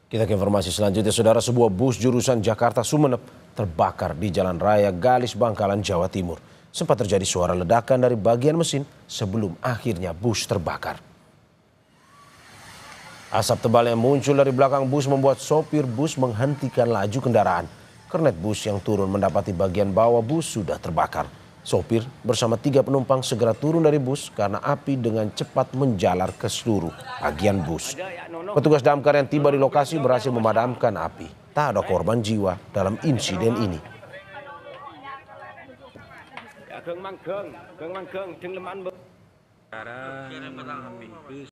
Kita ke informasi selanjutnya, saudara. Sebuah bus jurusan Jakarta-Sumeneb terbakar di Jalan Raya Galis, Bangkalan, Jawa Timur. Sempat terjadi suara ledakan dari bagian mesin sebelum akhirnya bus terbakar. Asap tebal yang muncul dari belakang bus membuat sopir bus menghentikan laju kendaraan. Kernet bus yang turun mendapati bagian bawah bus sudah terbakar. Sopir bersama 3 penumpang segera turun dari bus karena api dengan cepat menjalar ke seluruh bagian bus. Petugas damkar yang tiba di lokasi berhasil memadamkan api. Tak ada korban jiwa dalam insiden ini.